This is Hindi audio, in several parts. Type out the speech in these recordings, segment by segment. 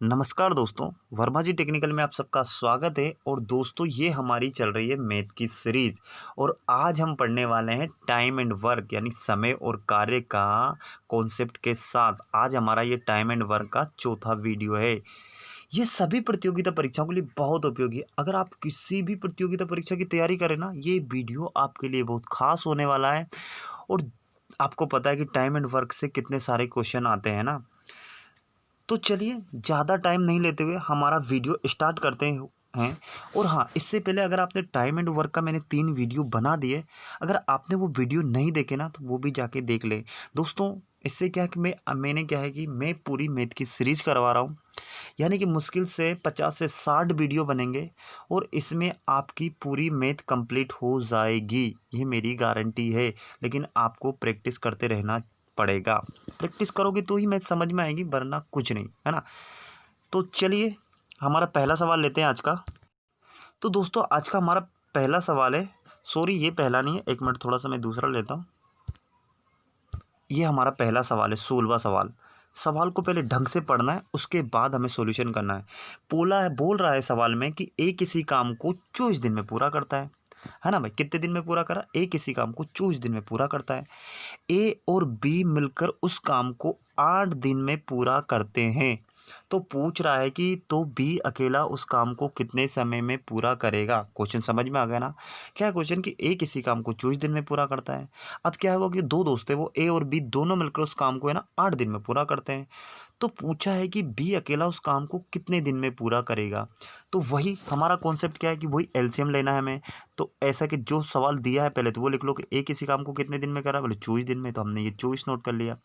नमस्कार दोस्तों, वर्मा जी टेक्निकल में आप सबका स्वागत है। और दोस्तों ये हमारी चल रही है मैथ की सीरीज और आज हम पढ़ने वाले हैं टाइम एंड वर्क यानी समय और कार्य का कॉन्सेप्ट के साथ। आज हमारा ये टाइम एंड वर्क का चौथा वीडियो है। ये सभी प्रतियोगिता परीक्षाओं के लिए बहुत उपयोगी है। अगर आप किसी भी प्रतियोगिता परीक्षा की तैयारी करें ना, ये वीडियो आपके लिए बहुत खास होने वाला है। और आपको पता है कि टाइम एंड वर्क से कितने सारे क्वेश्चन आते हैं ना। तो चलिए ज़्यादा टाइम नहीं लेते हुए हमारा वीडियो स्टार्ट करते हैं। और हाँ, इससे पहले अगर आपने टाइम एंड वर्क का मैंने 3 वीडियो बना दिए, अगर आपने वो वीडियो नहीं देखे ना तो वो भी जाके देख ले दोस्तों। इससे क्या है कि मैंने क्या है कि मैं पूरी मैथ की सीरीज़ करवा रहा हूँ, यानी कि मुश्किल से 50 से 60 वीडियो बनेंगे और इसमें आपकी पूरी मैथ कंप्लीट हो जाएगी, ये मेरी गारंटी है। लेकिन आपको प्रैक्टिस करते रहना पड़ेगा। प्रैक्टिस करोगे तो ही मैथ समझ में आएगी, वरना कुछ नहीं, है ना। तो चलिए हमारा पहला सवाल लेते हैं आज का। तो दोस्तों आज का हमारा पहला सवाल है, सॉरी ये पहला नहीं है, एक मिनट थोड़ा सा मैं दूसरा लेता हूँ। ये हमारा पहला सवाल है, 16वां सवाल। सवाल को पहले ढंग से पढ़ना है, उसके बाद हमें सॉल्यूशन करना है। बोल रहा है सवाल में कि ए किसी काम को 24 दिन में पूरा करता है ना भाई। कितने दिन में पूरा करा? ए किसी काम को 24 दिन में पूरा करता है। ए और बी मिलकर उस काम को 8 दिन में पूरा करते हैं। तो पूछ रहा है कि तो बी अकेला उस काम को कितने समय में पूरा करेगा। क्वेश्चन समझ में आ गया ना। क्या है क्वेश्चन कि ए किसी काम को 24 दिन में पूरा करता है। अब क्या है वो कि दो दोस्त है, वो ए और बी दोनों मिलकर उस काम को है ना 8 दिन में पूरा करते हैं। तो पूछा है कि बी अकेला उस काम को कितने दिन में पूरा करेगा। तो वही हमारा कॉन्सेप्ट क्या है कि वही एलसीएम लेना है हमें। तो ऐसा कि जो सवाल दिया है पहले तो वो लिख लो कि ए किसी काम को कितने दिन में करा, बोले 24 दिन में, तो हमने ये 24 नोट कर लिया,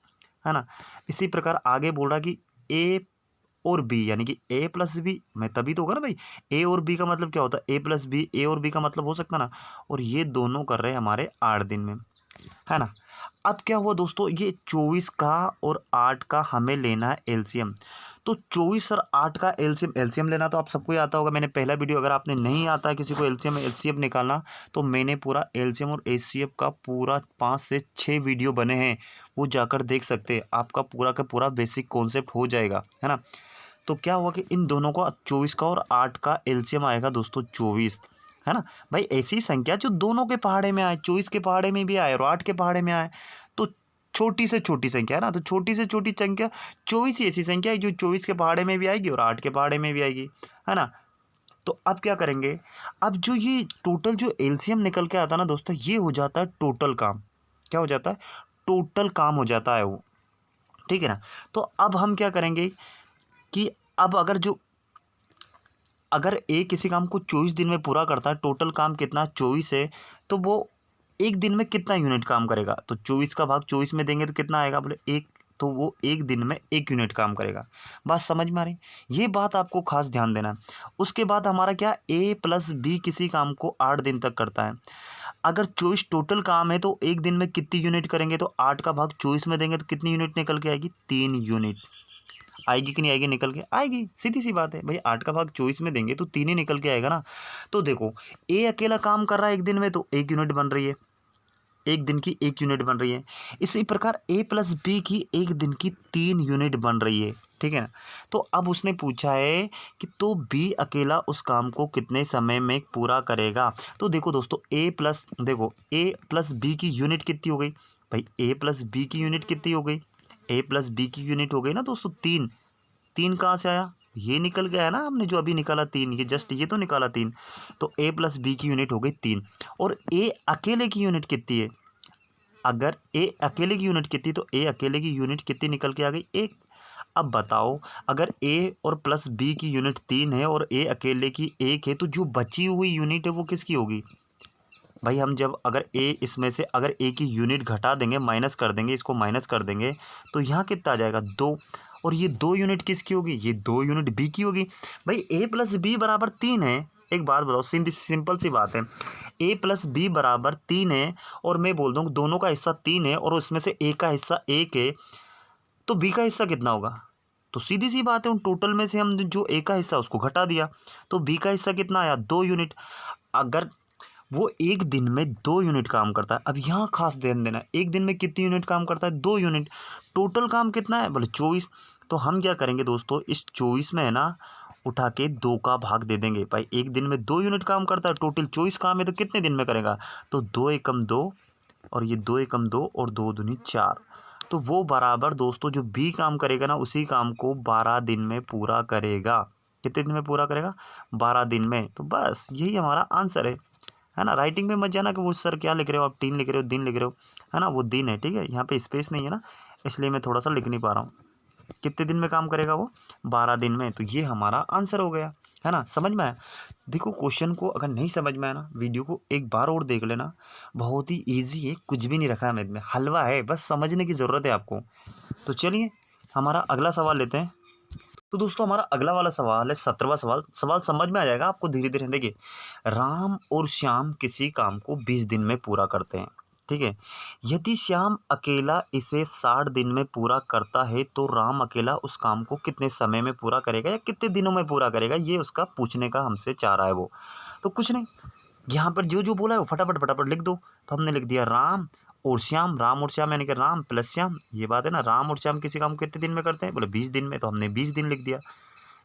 है ना। इसी प्रकार आगे बोल रहा कि ए और बी यानी कि ए प्लस बी, मैं तभी तो होगा ना भाई। ए और बी का मतलब क्या होता है? ए प्लस बी, ए और बी का मतलब हो सकता ना। और ये दोनों कर रहे हैं हमारे 8 दिन में, है ना। अब क्या हुआ दोस्तों, ये 24 का और 8 का हमें लेना है एलसीएम। तो 24 और 8 का एलसीएम एलसीएम लेना तो आप सबको ही आता होगा। मैंने पहला वीडियो, अगर आपने नहीं आता है किसी को एलसीएम एचसीएफ निकालना, तो मैंने पूरा एलसीएम और एचसीएफ का पूरा 5 से 6 वीडियो बने हैं, वो जाकर देख सकते हैं। आपका पूरा का पूरा बेसिक कॉन्सेप्ट हो जाएगा, है ना। तो क्या हुआ कि इन दोनों का 24 का और 8 का एलसीएम आएगा दोस्तों 24, है ना भाई। ऐसी संख्या जो दोनों के पहाड़े में आए, 24 के पहाड़े में भी आए और 8 के पहाड़े में आए, तो छोटी से छोटी संख्या है ना। तो छोटी से छोटी संख्या 24 ही ऐसी संख्या है जो 24 के पहाड़े में भी आएगी और 8 के पहाड़े में भी आएगी, है ना। तो अब क्या करेंगे, अब जो ये टोटल जो एलसीएम निकल के आता है ना दोस्तों, ये हो जाता है टोटल काम। क्या हो जाता है? टोटल काम हो जाता है वो, ठीक है ना। तो अब हम क्या करेंगे कि अब अगर ए किसी काम को 24 दिन में पूरा करता है, टोटल काम कितना 24 है, तो वो एक दिन में कितना यूनिट काम करेगा? तो 24 का भाग 24 में देंगे तो कितना आएगा? बोले एक। तो वो एक दिन में 1 यूनिट काम करेगा। बात समझ में आ रही? ये बात आपको खास ध्यान देना है। उसके बाद हमारा क्या, ए प्लस बी किसी काम को 8 दिन तक करता है। अगर 24 टोटल काम है तो एक दिन में कितनी यूनिट करेंगे? तो 8 का भाग 24 में देंगे तो कितनी यूनिट निकल के आएगी? 3 यूनिट आएगी कि नहीं आएगी? निकल के आएगी, सीधी सी बात है भाई। 8 का भाग 24 में देंगे तो 3 ही निकल के आएगा ना। तो देखो, ए अकेला काम कर रहा है एक दिन में तो 1 यूनिट बन रही है, एक दिन की 1 यूनिट बन रही है। इसी प्रकार ए प्लस बी की एक दिन की 3 यूनिट बन रही है, ठीक है ना। तो अब उसने पूछा है कि तो बी अकेला उस काम को कितने समय में पूरा करेगा। तो देखो दोस्तों, ए प्लस बी की यूनिट कितनी हो गई भाई? ए प्लस बी की यूनिट कितनी हो गई? ए प्लस बी की यूनिट हो गई ना दोस्तों 3। 3 कहाँ से आया? ये निकल गया है ना, हमने जो अभी निकाला 3, ये जस्ट ये तो निकाला 3। तो ए प्लस बी की यूनिट हो गई 3। और ए अकेले की यूनिट कितनी है? अगर ए अकेले की यूनिट कितनी, तो ए अकेले की यूनिट कितनी निकल के आ गई? 1। अब बताओ, अगर ए और प्लस बी की यूनिट 3 है और ए अकेले की 1 है, तो जो बची हुई यूनिट है वो किसकी होगी भाई? हम जब अगर ए इसमें से अगर ए की यूनिट घटा देंगे, माइनस कर देंगे, इसको माइनस कर देंगे, तो यहाँ कितना आ जाएगा? 2। और ये 2 यूनिट किसकी होगी? ये 2 यूनिट बी की होगी। भाई ए प्लस बी बराबर 3 है। एक बात बताओ, सिंपल सी बात है, ए प्लस बी बराबर 3 है और मैं बोल दूँ दोनों का हिस्सा 3 है और उसमें से ए का हिस्सा 1 है, तो बी का हिस्सा कितना होगा? तो सीधी सी बात है, उन टोटल में से हम जो ए का हिस्सा उसको घटा दिया, तो बी का हिस्सा कितना आया? 2 यूनिट। अगर वो एक दिन में 2 यूनिट काम करता है, अब यहाँ खास ध्यान देना है, एक दिन में कितनी यूनिट काम करता है? 2 यूनिट। टोटल काम कितना है? बोले 24। तो हम क्या करेंगे दोस्तों, इस 24 में है ना उठा के 2 का भाग दे देंगे। भाई एक दिन में 2 यूनिट काम करता है, टोटल 24 काम है तो कितने दिन में करेगा, तो 2 एकम 2 और ये 2 एकम 2 और 2 दूनी 4। तो वो बराबर दोस्तों जो बी काम करेगा ना उसी काम को 12 दिन में पूरा करेगा। कितने दिन में पूरा करेगा, 12 दिन में। तो बस यही हमारा आंसर है ना। राइटिंग में मत जाना कि वो सर क्या लिख रहे हो आप, टीन लिख रहे हो, दिन लिख रहे हो, है ना, वो दिन है, ठीक है। यहाँ पे स्पेस नहीं है ना, इसलिए मैं थोड़ा सा लिख नहीं पा रहा हूँ। कितने दिन में काम करेगा वो, 12 दिन में। तो ये हमारा आंसर हो गया, है ना। समझ में आया। देखो क्वेश्चन को अगर नहीं समझ में आया ना, वीडियो को एक बार और देख लेना, बहुत ही ईजी है, कुछ भी नहीं रखा है मैथ में, हलवा है, बस समझने की ज़रूरत है आपको। तो चलिए हमारा अगला सवाल लेते हैं। तो दोस्तों हमारा अगला वाला सवाल है 17वां सवाल। सवाल समझ में आ जाएगा आपको धीरे धीरे। देखिए, राम और श्याम किसी काम को 20 दिन में पूरा करते हैं, ठीक है। यदि श्याम अकेला इसे 60 दिन में पूरा करता है तो राम अकेला उस काम को कितने समय में पूरा करेगा या कितने दिनों में पूरा करेगा, ये उसका पूछने का हमसे चाह रहा है वो। तो कुछ नहीं, यहाँ पर जो जो बोला है वो फटाफट फटाफट लिख दो। तो हमने लिख दिया राम और श्याम। राम और श्याम यानी कि राम प्लस श्याम, ये बात है ना। राम और श्याम किसी काम को कितने दिन में करते हैं, बोले 20 दिन में, तो हमने 20 दिन लिख दिया।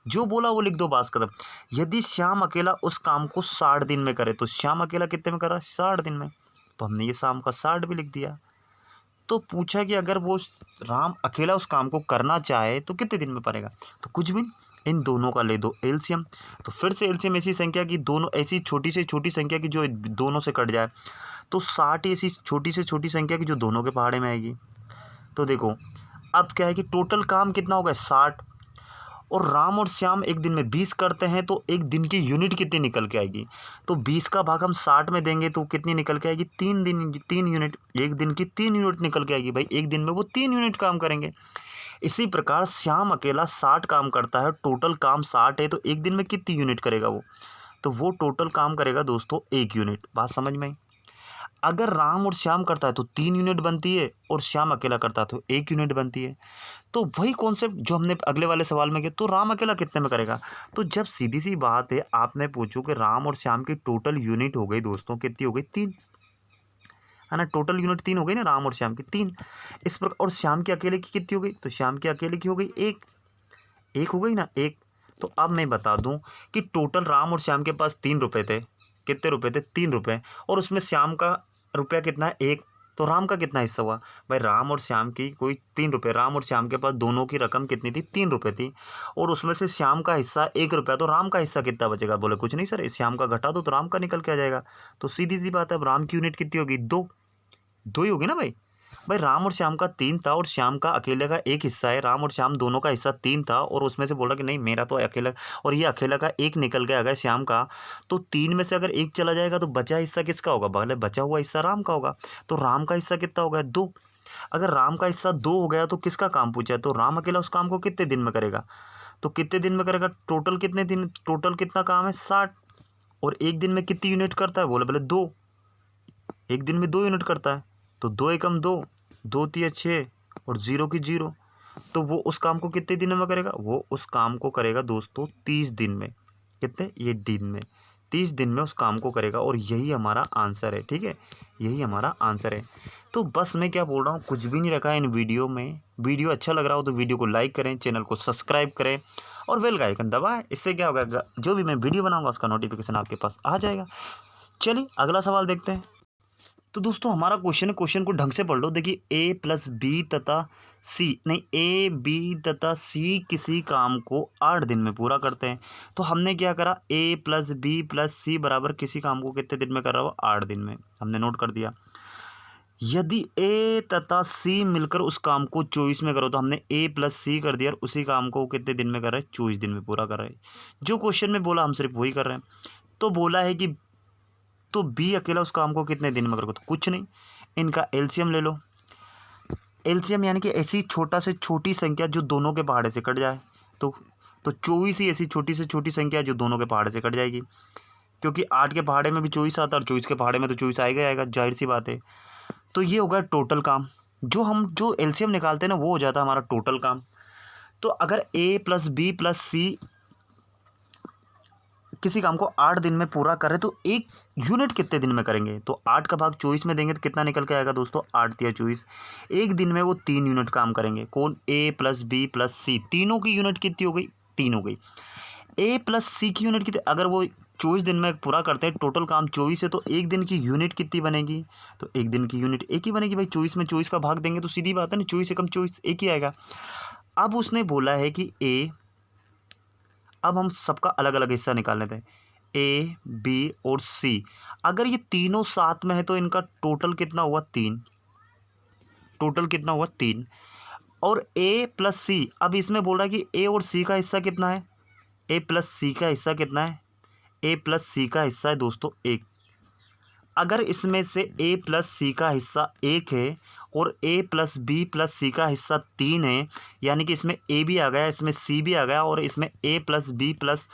जो बोला वो लिख दो, बात खत्म। यदि श्याम अकेला उस काम को 60 दिन में करे, तो श्याम अकेला कितने में कर रहा है, 60 दिन में, तो हमने ये शाम का 60 भी लिख दिया। तो पूछा कि अगर वो राम अकेला उस काम को करना चाहे तो कितने दिन में करेगा, तो कुछ भी नहीं, इन दोनों का ले दो एलसीएम। तो फिर से एलसीएम ऐसी संख्या की, दोनों ऐसी छोटी से छोटी संख्या की जो दोनों से कट जाए। तो 60 ऐसी छोटी से छोटी संख्या की जो दोनों के पहाड़े में आएगी। तो देखो अब क्या है कि टोटल काम कितना होगा, 60, और राम और श्याम एक दिन में 20 करते हैं, तो एक दिन की यूनिट कितनी निकल के आएगी, तो 20 का भाग हम 60 में देंगे तो कितनी निकल के आएगी, 3 यूनिट। एक दिन की 3 यूनिट निकल के आएगी। भाई एक दिन में वो 3 यूनिट काम करेंगे। इसी प्रकार श्याम अकेला 60 काम करता है, टोटल काम 60 है, तो एक दिन में कितनी यूनिट करेगा वो, तो वो टोटल काम करेगा दोस्तों 1 यूनिट। बात समझ में आई। अगर राम और श्याम करता है तो 3 यूनिट बनती है, और श्याम अकेला करता है तो 1 यूनिट बनती है। तो वही कॉन्सेप्ट जो हमने अगले वाले सवाल में किया, तो राम अकेला कितने में करेगा। तो जब सीधी सी बात है, आपने पूछो कि राम और श्याम की टोटल यूनिट हो गई दोस्तों, कितनी हो गई, 3, है ना। टोटल यूनिट 3 हो गई ना, राम और श्याम की 3। इस प्रकार, और श्याम के अकेले की कितनी हो गई, तो श्याम के अकेले की हो गई 1, 1 हो गई ना, 1। तो अब मैं बता दूं कि टोटल राम और श्याम के पास 3 रुपये थे। कितने रुपये थे, 3 रुपये, और उसमें श्याम का रुपया कितना है, 1। तो राम का कितना हिस्सा हुआ, भाई राम और श्याम की कोई 3 रुपये, राम और श्याम के पास दोनों की रकम कितनी थी, 3 रुपये थी, और उसमें से श्याम का हिस्सा 1 रुपया, तो राम का हिस्सा कितना बचेगा, बोले कुछ नहीं सर, इस श्याम का घटा दो तो राम का निकल के आ जाएगा। तो सीधी सी बात है, अब राम की यूनिट कितनी होगी, 2, 2 ही होगी ना भाई। भाई राम और श्याम का 3 था, और श्याम का अकेले का 1 हिस्सा है, राम और श्याम दोनों का हिस्सा 3 था, और उसमें से बोला कि नहीं मेरा तो अकेला, और ये अकेला का 1 निकल के आ गया श्याम का। तो 3 में से अगर 1 चला जाएगा तो बचा हिस्सा किसका होगा, भले बचा हुआ हिस्सा राम का होगा। तो राम का हिस्सा कितना हो गया, 2। अगर राम का हिस्सा 2 हो गया तो किसका काम पूछा है, तो राम अकेला उस काम को कितने दिन में करेगा, तो कितने दिन में करेगा, टोटल कितने दिन, टोटल कितना काम है, 60। और एक दिन में कितनी यूनिट करता है, बोले बोले 2, एक दिन में 2 यूनिट करता है। तो 2 एकम 2, 2 तिया 6, और 0 की 0। तो वो उस काम को कितने दिनों में करेगा, वो उस काम को करेगा दोस्तों 30 दिन में। कितने, ये दिन में, 30 दिन में उस काम को करेगा, और यही हमारा आंसर है, ठीक है, यही हमारा आंसर है। तो बस मैं क्या बोल रहा हूँ, कुछ भी नहीं रखा है इन वीडियो में। वीडियो अच्छा लग रहा हो तो वीडियो को लाइक करें, चैनल को सब्सक्राइब करें, और बेल का आइकन दबाएं। इससे क्या होगा, जो भी मैं वीडियो बनाऊंगा उसका नोटिफिकेशन आपके पास आ जाएगा। चलिए अगला सवाल देखते हैं। तो दोस्तों हमारा क्वेश्चन है, क्वेश्चन को ढंग से पढ़ लो। देखिए ए प्लस बी तथा सी, नहीं, ए बी तथा सी किसी काम को 8 दिन में पूरा करते हैं। तो हमने क्या करा, ए प्लस बी प्लस सी बराबर किसी काम को कितने दिन में कर रहा हो, 8 दिन में, हमने नोट कर दिया। यदि ए तथा सी मिलकर उस काम को 24 में करो, तो हमने ए प्लस सी कर दिया, और उसी काम को कितने दिन में कर रहे हैं, 24 दिन में पूरा कर रहे हैं। जो क्वेश्चन में बोला हम सिर्फ वही कर रहे हैं। तो बोला है कि तो बी अकेला उस काम को कितने दिन में करोगे, तो कुछ नहीं, इनका एलसीएम ले लो। एलसीएम यानी कि ऐसी छोटा से छोटी संख्या जो दोनों के पहाड़े से कट जाए। तो 24 ही ऐसी छोटी से छोटी संख्या जो दोनों के पहाड़े से कट जाएगी, क्योंकि 8 के पहाड़े में भी 24 आता है, और 24 के पहाड़े में तो 24 आएगा आएगा, जाहिर सी बात है। तो ये होगा टोटल काम। जो एलसीएम निकालते हैं ना, वो हो जाता है हमारा टोटल काम। तो अगर ए प्लस बी प्लस सी किसी काम को 8 दिन में पूरा करें तो 1 यूनिट कितने दिन में करेंगे? तो 8 का भाग 24 में देंगे तो कितना निकल के आएगा दोस्तों? 8 तिया 24। 1 दिन में वो 3 यूनिट काम करेंगे। कौन? ए प्लस बी प्लस सी। तीनों की यूनिट कितनी हो गई? 3 हो गई। ए प्लस सी की यूनिट कितनी? अगर वो 24 दिन में पूरा करते हैं, टोटल काम 24 है, तो 1 दिन की यूनिट कितनी बनेगी? तो 1 दिन की यूनिट 1 ही बनेगी भाई। 24 में 24 का भाग देंगे तो सीधी बात है ना, 24 से कम 24 1 ही आएगा। अब उसने बोला है कि ए, अब हम सबका अलग अलग हिस्सा निकाल लेते हैं। ए बी और सी, अगर ये तीनों साथ में है तो इनका टोटल कितना हुआ? 3। टोटल कितना हुआ? 3। और ए प्लस सी, अब इसमें बोल रहा है कि ए और सी का हिस्सा कितना है? ए प्लस सी का हिस्सा कितना है? ए प्लस सी का हिस्सा है दोस्तों 1। अगर इसमें से ए प्लस सी का हिस्सा 1 है और ए प्लस बी प्लस सी का हिस्सा 3 है, यानी कि इसमें ए भी आ गया, इसमें सी भी आ गया, और इसमें ए प्लस बी प्लस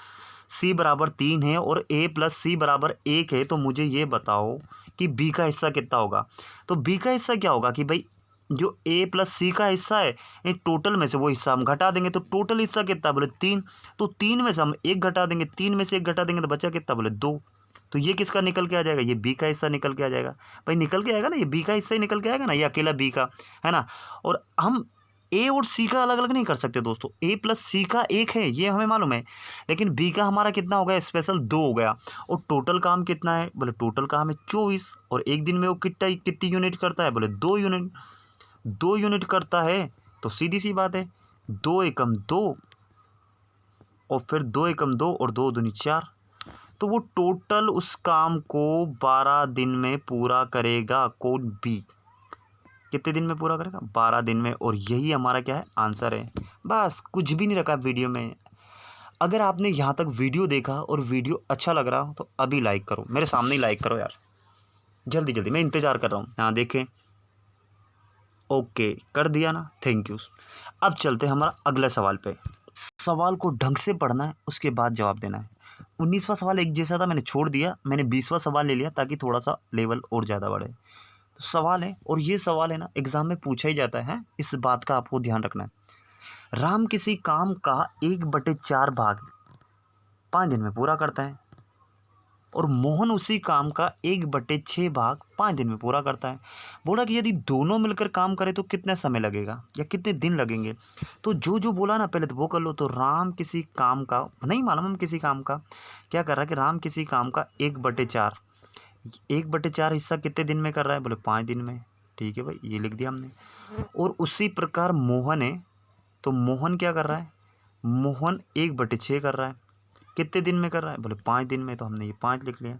सी बराबर 3 है और ए प्लस सी बराबर 1 है, तो मुझे ये बताओ कि बी का हिस्सा कितना होगा? तो बी का हिस्सा क्या होगा कि भाई जो ए प्लस सी का हिस्सा है, ये टोटल में से वो हिस्सा हम घटा देंगे, तो टोटल हिस्सा कितना? बोले 3। तो 3 में से हम 1 घटा देंगे, 3 में से 1 घटा देंगे तो बचा कितना? बोले 2। तो ये किसका निकल के आ जाएगा? ये बी का हिस्सा निकल के आ जाएगा। भाई निकल के आएगा ना, ये बी का हिस्सा ही निकल के आएगा ना, ये अकेला बी का है ना। और हम ए और सी का अलग अलग नहीं कर सकते दोस्तों। ए प्लस सी का 1 है, ये हमें मालूम है, लेकिन बी का हमारा कितना हो गया? स्पेशल 2 हो गया। और टोटल काम कितना है? बोले टोटल काम है 24। और 1 दिन में वो कितनी यूनिट करता है? बोले 2 यूनिट। 2 यूनिट करता है, तो सीधी सी बात है, 2 एकम 2 और फिर 2 एकम 2 और 2 दूनी 4। तो वो टोटल उस काम को 12 दिन में पूरा करेगा। कौन? बी। कितने दिन में पूरा करेगा? 12 दिन में। और यही हमारा क्या है? आंसर है। बस कुछ भी नहीं रखा वीडियो में। अगर आपने यहाँ तक वीडियो देखा और वीडियो अच्छा लग रहा हो तो अभी लाइक करो, मेरे सामने ही लाइक करो यार, जल्दी जल्दी, मैं इंतज़ार कर रहा हूँ। यहाँ देखें, ओके कर दिया ना, थैंक यू। अब चलते हैं हमारा अगले सवाल पे। सवाल को ढंग से पढ़ना है, उसके बाद जवाब देना है। 19वां सवाल एक जैसा था, मैंने छोड़ दिया, मैंने 20वां सवाल ले लिया ताकि थोड़ा सा लेवल और ज़्यादा बढ़े। तो सवाल है, और ये सवाल है ना एग्जाम में पूछा ही जाता है, इस बात का आपको ध्यान रखना है। राम किसी काम का 1/4 भाग 5 दिन में पूरा करता है और मोहन उसी काम का 1/6 भाग 5 दिन में पूरा करता है। बोला कि यदि दोनों मिलकर काम करें तो कितना समय लगेगा या कितने दिन लगेंगे? तो जो जो बोला ना पहले तो वो कर लो। तो राम किसी काम का, नहीं मालूम हम किसी काम का, क्या कर रहा है कि राम किसी काम का 1/4, 1/4 हिस्सा कितने दिन में कर रहा है? बोले 5 दिन में। ठीक है भाई, ये लिख दिया हमने। और उसी प्रकार मोहन है, तो मोहन क्या कर रहा है? मोहन 1/6 कर रहा है। कितने दिन में कर रहा है? बोले 5 दिन में, तो हमने ये 5 लिख लिया।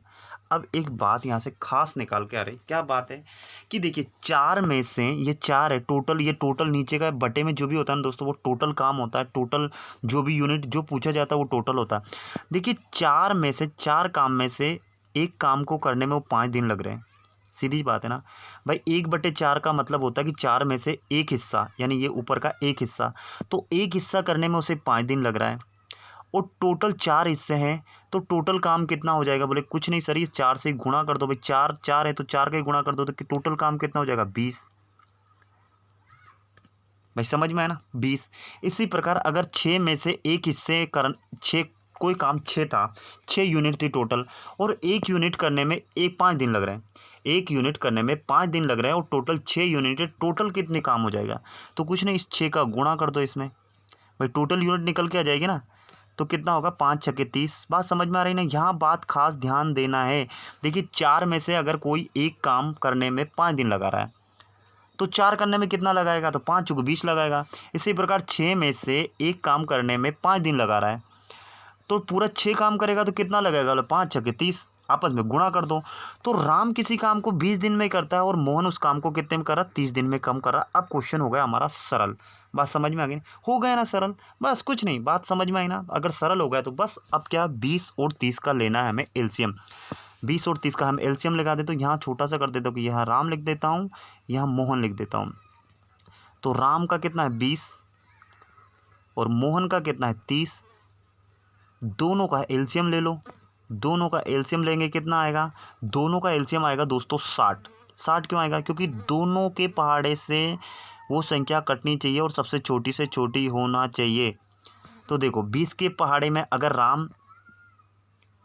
अब एक बात यहाँ से खास निकाल के आ रही, क्या बात है कि देखिए 4 में से ये 4 है टोटल, ये टोटल नीचे का बटे में जो भी होता है ना दोस्तों, वो टोटल काम होता है, टोटल जो भी यूनिट जो पूछा जाता है वो टोटल होता है। देखिए 4 में से 4 काम में से एक काम को करने में वो 5 दिन लग रहे हैं। सीधी बात है ना भाई। 1/4 का मतलब होता है कि 4 में से एक हिस्सा, यानी ये ऊपर का एक हिस्सा, तो एक हिस्सा करने में उसे 5 दिन लग रहा है। और टोटल 4 हिस्से हैं, तो टोटल काम कितना हो जाएगा? बोले कुछ नहीं सर, ये 4 से गुणा कर दो भाई, 4 4 है तो 4 का ही गुणा कर दो, तो टोटल काम कितना हो जाएगा? 20। भाई समझ में आया ना, 20। इसी प्रकार अगर 6 में से एक हिस्से कर 6, कोई काम 6 था, 6 यूनिट थी टोटल, और एक यूनिट करने में 5 दिन लग रहे हैं, एक यूनिट करने में 5 दिन लग रहे हैं, और टोटल 6 यूनिट है, टोटल कितने काम हो जाएगा? तो कुछ नहीं, इस 6 का गुणा कर दो इसमें, भाई टोटल यूनिट निकल के आ जाएगी ना। तो कितना होगा? 5 छक्के 30। बात समझ में आ रही ना? यहाँ बात खास ध्यान देना है। देखिए 4 में से अगर कोई एक काम करने में 5 दिन लगा रहा है, तो 4 करने में कितना लगाएगा? तो 5 चौके 20 लगाएगा। इसी प्रकार 6 में से एक काम करने में 5 दिन लगा रहा है, तो पूरा 6 काम करेगा तो कितना लगेगा? बोले 5 छक्के 30, आपस में गुणा कर दो। तो राम किसी काम को 20 दिन में करता है और मोहन उस काम को कितने में कर रहा? 30 दिन में कम कर रहा। अब क्वेश्चन हो गया हमारा सरल। बात समझ में आ गई? हो गया ना सरल? बस कुछ नहीं, बात समझ में आई ना? अगर सरल हो गया तो बस अब क्या, 20 और 30 का लेना है हमें एलसीएम। 20 और 30 का हम एलसीएम लगा देते, तो यहाँ छोटा सा कर देता हूँ कि यहाँ राम लिख देता हूँ, यहाँ मोहन लिख देता हूँ। तो राम का कितना है? 20 और मोहन का कितना है? 30। दोनों का एलसीएम ले लो, दोनों का एलसीएम लेंगे कितना आएगा? दोनों का एलसीएम आएगा दोस्तों 60। 60 क्यों आएगा? क्योंकि दोनों के पहाड़े से वो संख्या कटनी चाहिए और सबसे छोटी से छोटी होना चाहिए। तो देखो 20 के पहाड़े में अगर राम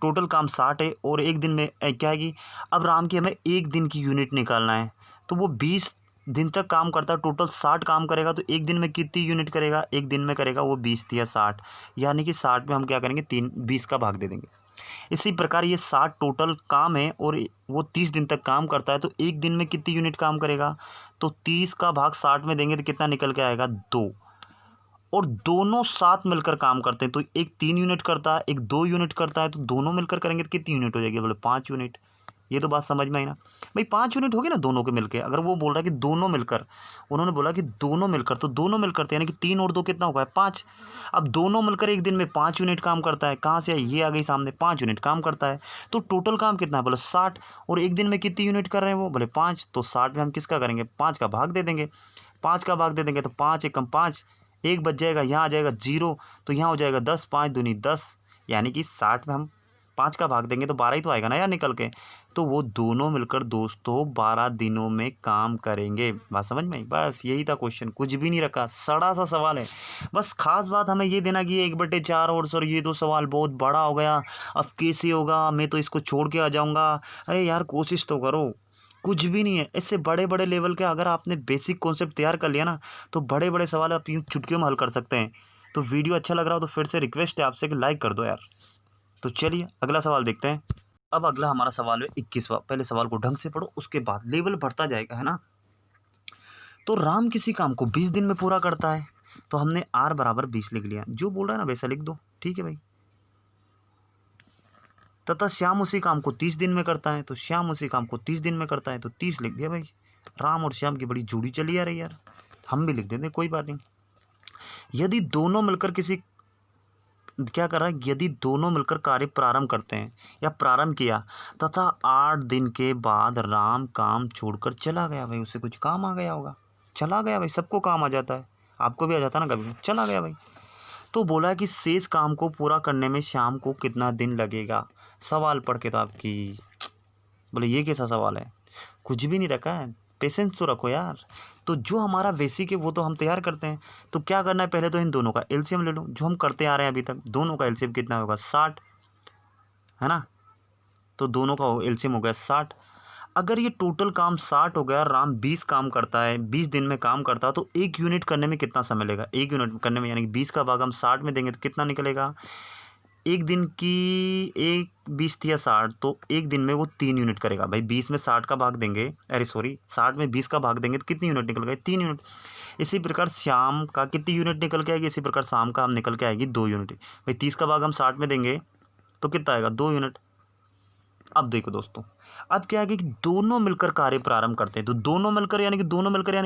टोटल काम 60 है और एक दिन में क्या है कि अब राम की हमें एक दिन की यूनिट निकालना है। तो वो 20 दिन तक काम करता है, टोटल 60 काम करेगा, तो एक दिन में कितनी यूनिट करेगा? एक दिन में करेगा वो 20 या 60, यानी कि 60 में हम क्या करेंगे, 20 का भाग दे देंगे। इसी प्रकार ये 60 टोटल काम है और वो 30 दिन तक काम करता है, तो एक दिन में कितनी यूनिट काम करेगा? तो 30 का भाग 60 में देंगे तो कितना निकल के आएगा? 2। और दोनों साथ मिलकर काम करते हैं, तो एक 3 यूनिट करता है, एक 2 यूनिट करता है, तो दोनों मिलकर करेंगे तो कितनी यूनिट हो जाएगी? बोले 5 यूनिट। ये तो बात समझ में आई ना भाई? 5 यूनिट होगी ना दोनों के मिलकर। अगर वो बोल रहा है कि दोनों मिलकर, उन्होंने बोला कि दोनों मिलकर, तो दोनों मिलकर यानी कि 3 और 2 कितना होगा? 5। अब दोनों मिलकर एक दिन में 5 यूनिट काम करता है। कहाँ से आई? ये आ गई सामने, 5 यूनिट काम करता है। तो टोटल काम कितना है? बोले 60। और एक दिन में कितनी यूनिट कर रहे हैं वो? बोले 5। तो 60 में हम किसका करेंगे? 5 का भाग दे देंगे। 5 का भाग दे देंगे तो 5 एकम 5, एक बच जाएगा, यहाँ आ जाएगा 0, तो यहाँ हो जाएगा 10, 5 दूनी 10, यानी कि 60 में हम 5 का भाग देंगे तो 12 ही तो आएगा ना यार निकल के। तो वो दोनों मिलकर दोस्तों 12 दिनों में काम करेंगे। बात समझ में आई? बस यही था क्वेश्चन, कुछ भी नहीं रखा, सड़ा सा सवाल है। बस खास बात हमें ये देना कि 1/4, और सर ये तो सवाल बहुत बड़ा हो गया, अब कैसे होगा, मैं तो इसको छोड़ के आ जाऊँगा। अरे यार कोशिश तो करो, कुछ भी नहीं है। इससे बड़े बड़े लेवल के अगर आपने बेसिक कॉन्सेप्ट तैयार कर लिया ना, तो बड़े बड़े सवाल आप यूँ चुटकियों में हल कर सकते हैं। तो वीडियो अच्छा लग रहा हो तो फिर से रिक्वेस्ट है आपसे कि लाइक कर दो यार। तो चलिए अगला सवाल देखते हैं। अब अगला हमारा सवाल है 21वां। पहले सवाल को ढंग से पढ़ो, उसके बाद लेवल बढ़ता जाएगा, है ना। तो राम किसी काम को 20 दिन में पूरा करता है, तो हमने r बराबर 20 लिख लिया। जो बोल रहा है ना वैसा लिख दो, ठीक है भाई। तथा श्याम उसी काम को 30 दिन में करता है, तो श्याम उसी काम को 30 दिन में करता है, तो 30 लिख दिया भाई। राम और श्याम की बड़ी जोड़ी चली आ रही है यार, हम भी लिख देते, कोई बात नहीं। यदि दोनों मिलकर किसी क्या कर रहा है, यदि दोनों मिलकर कार्य प्रारंभ करते हैं या प्रारंभ किया तथा 8 दिन के बाद राम काम छोड़कर चला गया, भाई उसे कुछ काम आ गया होगा, चला गया भाई। सबको काम आ जाता है, आपको भी आ जाता है ना कभी, चला गया भाई। तो बोला है कि शेष काम को पूरा करने में शाम को कितना दिन लगेगा। सवाल पढ़ के तो आपकी बोले ये कैसा सवाल है, कुछ भी नहीं रखा है, पेशेंस तो रखो यार। तो जो हमारा बेसिक है वो तो हम तैयार करते हैं। तो क्या करना है, पहले तो इन दोनों का एलसीएम ले लो, जो हम करते आ रहे हैं अभी तक। दोनों का एलसीएम कितना होगा? 60, है ना। तो दोनों का एलसीएम हो गया 60। अगर ये टोटल काम 60 हो गया, राम 20 काम करता है, 20 दिन में काम करता है, तो एक यूनिट करने में कितना समय लगेगा? एक यूनिट करने में यानी कि 20 का भाग हम 60 में देंगे तो कितना निकलेगा? एक दिन की एक 20 या 60, तो एक दिन में वो 3 यूनिट करेगा भाई। 20 में 60 का भाग देंगे, अरे सॉरी 60 में 20 का भाग देंगे तो कितनी यूनिट निकल गई? 3 यूनिट। इसी प्रकार शाम का कितनी यूनिट निकल के आएगी? इसी प्रकार शाम का हम निकल के आएगी 2 यूनिट भाई। 30 का भाग हम 60 में देंगे तो कितना आएगा? 2 यूनिट। अब देखो दोस्तों, अब क्या है कि दोनों मिलकर कार्य प्रारंभ करते हैं, तो दोनों मिलकर यानी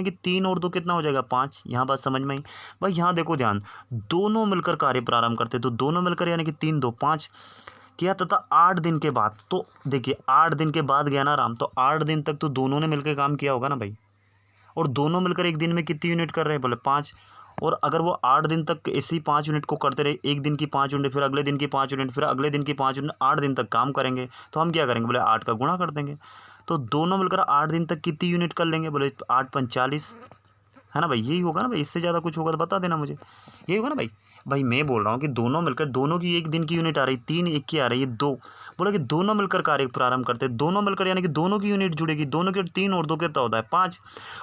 कि 3 और 2 कितना हो जाएगा? 5। यहाँ बात समझ में आई भाई? यहाँ देखो ध्यान, दोनों मिलकर कार्य प्रारंभ करते हैं, तो दोनों मिलकर यानी कि 3 2 5 किया, तथा 8 दिन के बाद, तो देखिए 8 दिन के बाद गया ना राम, तो 8 दिन तक तो दोनों ने मिलकर काम किया होगा ना भाई। और दोनों मिलकर एक दिन में कितनी यूनिट कर रहे हैं? बोले 5। और अगर वो 8 दिन तक इसी 5 यूनिट को करते रहे, एक दिन की 5 यूनिट, फिर अगले दिन की 5 यूनिट, फिर अगले दिन की 5 यूनिट, 8 दिन तक काम करेंगे, तो हम क्या करेंगे? बोले 8 का गुणा कर देंगे। तो दोनों मिलकर 8 दिन तक कितनी यूनिट कर लेंगे? बोले 8 5 40, है ना भाई। यही होगा ना भाई, इससे ज़्यादा कुछ होगा तो बता देना मुझे। यही होगा ना भाई? भाई मैं बोल रहा हूँ कि दोनों मिलकर, दोनों की एक दिन की यूनिट आ रही, 3 एक की आ रही है 2। बोला कि दोनों मिलकर कार्य प्रारंभ करते हैं, दोनों मिलकर यानी कि दोनों की यूनिट जुड़ेगी, दोनों के 3 और 2 कितना होता है? 5।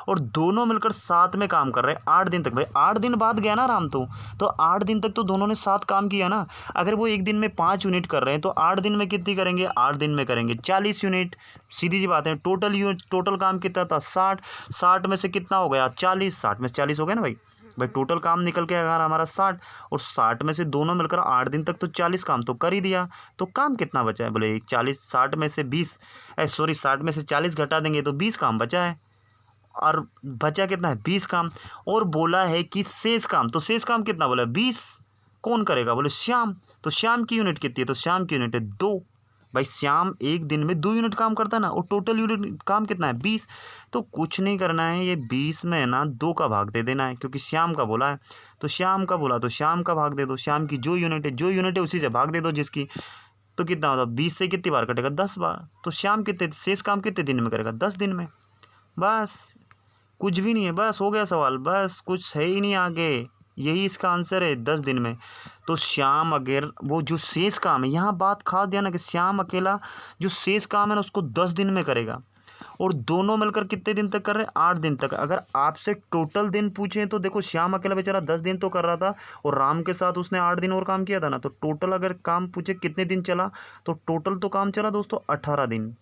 और दोनों मिलकर साथ में काम कर रहे हैं 8 दिन तक भाई। 8 दिन बाद गया ना राम, तो 8 दिन तक तो दोनों ने साथ काम किया ना। अगर वो एक दिन में 5 यूनिट कर रहे हैं, तो 8 दिन में कितनी करेंगे? 8 दिन में करेंगे 40 यूनिट। सीधी सी बात है। टोटल काम कितना था? 60। 60 में से कितना हो गया? 40। 60 में से 40 हो गया ना भाई। भाई टोटल काम निकल के अगर हमारा 60, और 60 में से दोनों मिलकर 8 दिन तक तो 40 काम तो कर ही दिया। तो काम कितना बचा है? बोले 40, 60 में से 20, सॉरी 60 में से 40 घटा देंगे तो 20 काम बचा है। और बचा कितना है? 20 काम। और बोला है कि शेष काम, तो शेष काम कितना बोला? 20। कौन करेगा? बोले श्याम। तो श्याम की यूनिट कितनी है? तो श्याम की यूनिट है 2। भाई श्याम एक दिन में 2 यूनिट काम करता है ना, और टोटल यूनिट काम कितना है? 20। तो कुछ नहीं करना है, ये 20 में ना 2 का भाग दे देना है, क्योंकि श्याम का बोला है। तो श्याम का बोला तो श्याम का भाग दे दो। श्याम की जो यूनिट है उसी से भाग दे दो जिसकी। तो कितना होता है? 20 से कितनी बार कटेगा? 10 बार। तो श्याम कितने शेष काम कितने दिन में करेगा? 10 दिन में। बस कुछ भी नहीं है, बस हो गया सवाल, बस कुछ है ही नहीं आगे। यही इसका आंसर है 10 दिन में। तो श्याम अगर वो जो शेष काम है, यहाँ बात खास ध्यान है कि श्याम अकेला जो शेष काम है ना उसको 10 दिन में करेगा, और दोनों मिलकर कितने दिन तक कर रहे हैं, 8 दिन तक। अगर आपसे टोटल दिन पूछें तो देखो श्याम अकेला बेचारा 10 दिन तो कर रहा था, और राम के साथ उसने 8 दिन और काम किया था ना, तो टोटल अगर काम पूछे कितने दिन चला, तो टोटल तो काम चला दोस्तों 18 दिन।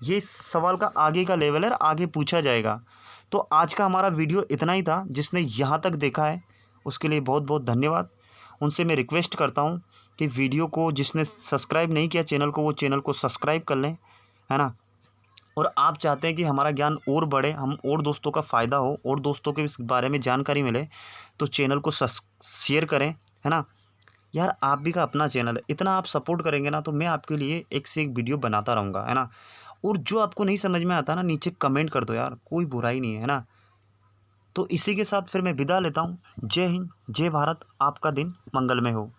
ये सवाल का आगे का लेवल है, आगे पूछा जाएगा। तो आज का हमारा वीडियो इतना ही था। जिसने यहाँ तक देखा है उसके लिए बहुत बहुत धन्यवाद। उनसे मैं रिक्वेस्ट करता हूँ कि वीडियो को, जिसने सब्सक्राइब नहीं किया चैनल को, वो चैनल को सब्सक्राइब कर लें, है ना। और आप चाहते हैं कि हमारा ज्ञान और बढ़े, हम और दोस्तों का फ़ायदा हो, और दोस्तों के इस बारे में जानकारी मिले, तो चैनल को शेयर करें, है ना। यार आप भी का अपना चैनल है, इतना आप सपोर्ट करेंगे ना तो मैं आपके लिए एक से एक वीडियो बनाता रहूँगा, है ना। और जो आपको नहीं समझ में आता ना, नीचे कमेंट कर दो यार, कोई बुराई नहीं है ना। तो इसी के साथ फिर मैं विदा लेता हूँ। जय हिंद, जय भारत, आपका दिन मंगलमय हो।